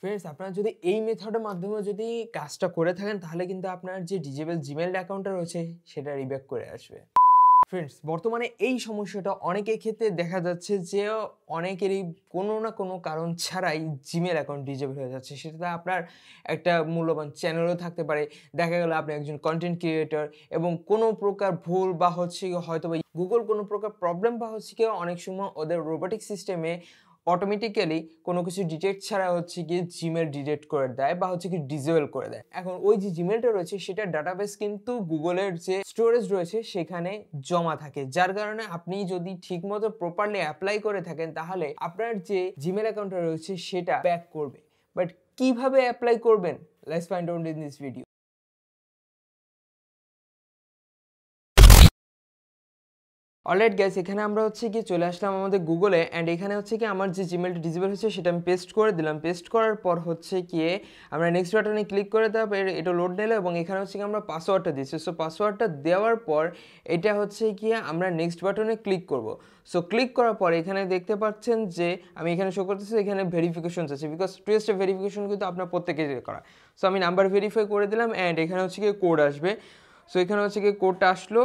Friends, আপনারা যদি এই মেথডের মাধ্যমে যদি কাজটা করে থাকেন তাহলে কিন্তু আপনার যে ডিজেবল জিমেইল অ্যাকাউন্টটা রয়েছে সেটা রিব্যাক করে আসবে। ফ্রেন্ডস, বর্তমানে এই সমস্যাটা অনেকের ক্ষেত্রে দেখা যাচ্ছে যে অনেকেরই কোনো না কোনো কারণ ছাড়াই জিমেইল অ্যাকাউন্ট ডিজেবল হয়ে যাচ্ছে। সেটা আপনার একটা মূল্যবান চ্যানেলও থাকতে পারে। দেখা গেল আপনি একজন কন্টেন্ট ক্রিয়েটর এবং কোনো প্রকার ভুল বা হচ্ছে হয়তোবা গুগল কোনো প্রকার প্রবলেম বা হচ্ছে কি অনেক সময় ওদের রোবোটিক সিস্টেমে অটোমেটিক্যালি কোনো কিছু ডিটেক্ট ছাড়া হচ্ছে গিয়ে জিমেল ডিটেক্ট করে দেয় বা হচ্ছে কি ডিসেবল করে দেয়। এখন ওই যে জিমেলটা রয়েছে সেটার ডাটাবেস কিন্তু গুগলের যে স্টোরেজ রয়েছে সেখানে জমা থাকে, যার কারণে আপনি যদি ঠিকমতো প্রপারলি অ্যাপ্লাই করে থাকেন তাহলে আপনার যে জিমেল অ্যাকাউন্টটা রয়েছে সেটা ব্যাক করবে। বাট কিভাবে অ্যাপ্লাই করবেন, let's find out in this video. Alright guys, এখানে আমরা হচ্ছে কি চলে আসলাম আমাদের গুগলে অ্যান্ড এখানে হচ্ছে কি আমার যে জিমেলটা ডিসেবল হচ্ছে সেটা আমি পেস্ট করে দিলাম। পেস্ট করার পর হচ্ছে গিয়ে আমরা নেক্সট বাটনে ক্লিক করে দেওয়ার পর এটা লোড নিলো এবং এখানে হচ্ছে কি আমরা পাসওয়ার্ডটা দিচ্ছি। সো পাসওয়ার্ডটা দেওয়ার পর এটা হচ্ছে গিয়ে আমরা নেক্সট বাটনে ক্লিক করব। সো ক্লিক করার পর এখানে দেখতে পাচ্ছেন যে আমি এখানে শো করতেছি এখানে ভেরিফিকেশন আছে, বিকজ টু স্টেপ ভেরিফিকেশন কিন্তু আপনার প্রত্যেকের করা। সো আমি নাম্বার ভেরিফাই করে দিলাম অ্যান্ড এখানে হচ্ছে কি কোড আসবে। সো এখানে হচ্ছে কি কোডটা আসলো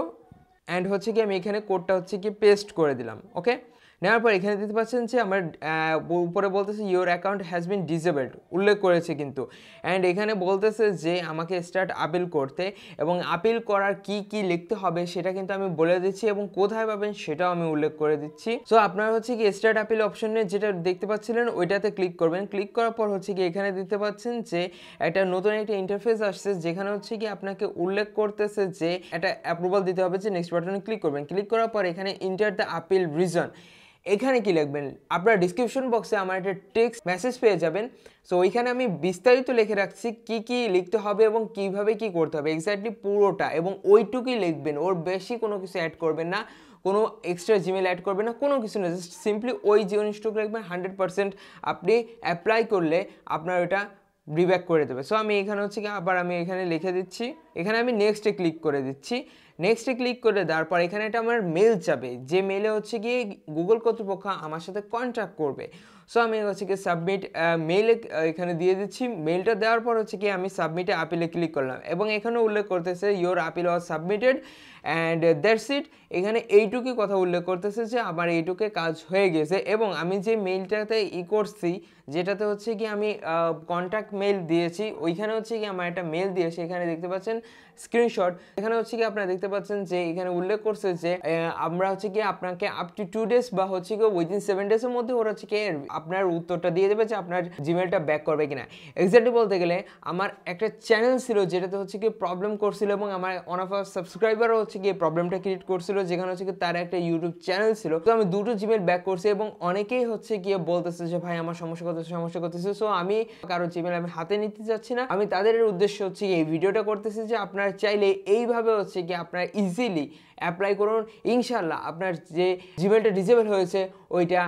অ্যান্ড হচ্ছে কি আমি এখানে কোডটা হচ্ছে কি পেস্ট করে দিলাম। ওকে, নেওয়ার পর এখানে দেখতে পাচ্ছেন যে আমার উপরে বলতেছে your account has been disabled, উল্লেখ করেছে কিন্তু। অ্যান্ড এখানে বলতেছে যে আমাকে স্টার্ট আপিল করতে এবং আপিল করার কি কি লিখতে হবে সেটা কিন্তু আমি বলে দিচ্ছি এবং কোথায় পাবেন সেটাও আমি উল্লেখ করে দিচ্ছি। সো আপনারা হচ্ছে কি স্টার্ট আপিল অপশনে যেটা দেখতে পাচ্ছিলেন ওইটাতে ক্লিক করবেন। ক্লিক করার পর হচ্ছে কি এখানে দেখতে পাচ্ছেন যে একটা নতুন একটা ইন্টারফেস আসছে যেখানে হচ্ছে কি আপনাকে উল্লেখ করতেছে যে একটা অ্যাপ্রুভাল দিতে হবে, যে নেক্সট বাটনে ক্লিক করবেন। ক্লিক করার পর এখানে ইন্টার দ্য আপিল রিজন, এখানে কি লিখবেন আপনারা ডিসক্রিপশন বক্সে আমার একটা টেক্সট মেসেজ পেয়ে যাবেন। সো ওইখানে আমি বিস্তারিত লিখে রাখছি কি কি লিখতে হবে এবং কিভাবে কি করতে হবে এক্স্যাক্টলি পুরোটা, এবং ওইটুকুই লিখবেন, ওর বেশি কোনো কিছু অ্যাড করবেন না, কোনো এক্সট্রা জিমেল অ্যাড করবেন না, কোনো কিছু না, জাস্ট সিম্পলি ওই জিনিসটুকু লিখবেন। 100% আপনি অ্যাপ্লাই করলে আপনার ওটা রিব্যাক করে দেবে। সো আমি এখানে হচ্ছে কি আবার আমি এখানে লিখে দিচ্ছি, এখানে আমি নেক্সটে ক্লিক করে দিচ্ছি। নেক্সটে ক্লিক করে দেওয়ার পর এখানে এটা আমার মেল যাবে, যে মেলে হচ্ছে গিয়ে গুগল কর্তৃপক্ষ আমার সাথে কন্ট্যাক্ট করবে। সো আমি হচ্ছে কি সাবমিট মেইলে এখানে দিয়ে দিচ্ছি। মেলটা দেওয়ার পর হচ্ছে কি আমি সাবমিটে আপিলে ক্লিক করলাম এবং এখানে উল্লেখ করতেছে your appeal was submitted and that's it. এখানে এইটুকুই কথা উল্লেখ করতেছে যে আমার এইটুকে কাজ হয়ে গেছে এবং আমি যে মেইলটাতে করছি যেটাতে হচ্ছে কি আমি কন্ট্যাক্ট মেল দিয়েছি ওইখানে হচ্ছে কি আমার একটা মেল দিয়েছে, এখানে দেখতে পাচ্ছেন স্ক্রিনশট। এখানে হচ্ছে কি আপনারা দেখতে পাচ্ছেন যে এখানে উল্লেখ করছে যে আমরা হচ্ছে কি আপনাকে আপ টু 2 days বা হচ্ছে কি উইদিন 7 days-এর মধ্যে ওরা হচ্ছে কি আপনার উত্তরটা দিয়ে দেবে যে আপনার জিমেলটা ব্যাক করবে কিনা। এক্স্যাক্টলি বলতে গেলে আমার একটা চ্যানেল ছিল যেটাতে হচ্ছে কি প্রবলেম করছিল এবং আমার ওয়ান অফ আওয়ার সাবস্ক্রাইবারও হচ্ছে কি প্রবলেমটা ক্রিয়েট করছিল, যেখানে হচ্ছে কি তার একটা ইউটিউব চ্যানেল ছিল। তো আমি দুটো জিমেল ব্যাক করছি এবং অনেকেই হচ্ছে গিয়ে বলতেছে যে ভাই আমার সমস্যা করতেছে। সো আমি কারো জিমেল আমি হাতে নিতে চাচ্ছি না, আমি তাদের উদ্দেশ্য হচ্ছে এই ভিডিওটা করতেছি যে আপনারা চাইলে এইভাবে হচ্ছে কি আপনারা ইজিলি অ্যাপ্লাই করুন। ইনশাল্লাহ আপনার যে জিমেলটা ডিসেবল হয়েছে ওইটা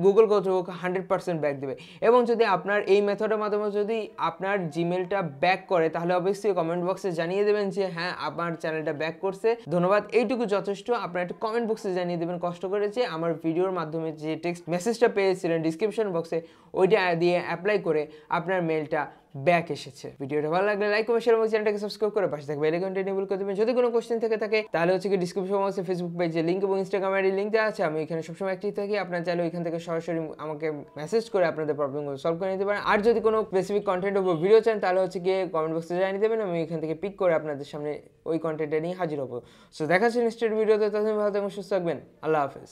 গুগল কর্তৃপক্ষ 100% ব্যাক দেবে। এবং যদি আপনার এই মেথডের মাধ্যমে যদি আপনার জিমেলটা ব্যাক করে তাহলে অবশ্যই কমেন্ট বক্সে জানিয়ে দেবেন যে হ্যাঁ আমার চ্যানেলটা ব্যাক করছে, ধন্যবাদ, এইটুকু যথেষ্ট। আপনারা একটু কমেন্ট বক্সে জানিয়ে দেবেন কষ্ট করে যে আমার ভিডিওর মাধ্যমে যে টেক্সট মেসেজটা পেয়েছিলেন ডিসক্রিপশন বক্সে ওইটা দিয়ে অ্যাপ্লাই করে আপনার মেলটা ব্যাক এসেছে। ভিডিওটা ভালো লাগলে লাইক করবেন, শেয়ার করবেন, চ্যানেলটাকে সাবস্ক্রাইব করে পাশে থাকবে বেল আইকনটা এনেবল করে দেবেন। যদি কোনো কোশ্চেন থেকে থাকে তাহলে হচ্ছে কি ডিসক্রিপশন বক্সে ফেসবুক পেজে লিংক এবং ইনস্টাগ্রামের লিংক দেওয়া আছে, আমি এখানে সবসময় অ্যাক্টিভ থাকি। আপনারা চাইলে ওইখান থেকে সরাসরি আমাকে মেসেজ করে আপনাদের প্রবলেমগুলো সলভ করে নিতে পারেন। আর যদি কোনো স্পেসিফিক কন্টেন্ট উপর ভিডিও চান তাহলে হচ্ছে গিয়ে কমেন্ট বক্সে জানিয়ে দেবেন, আমি এখান থেকে পিক করে আপনাদের সামনে ওই কন্টেন্টটা নিয়ে হাজির হবো। সো দেখা হচ্ছে নেক্সট ভিডিওতে, ততদিন ভালো থাকবেন, সুস্থ থাকবেন, আল্লাহ হাফেজ।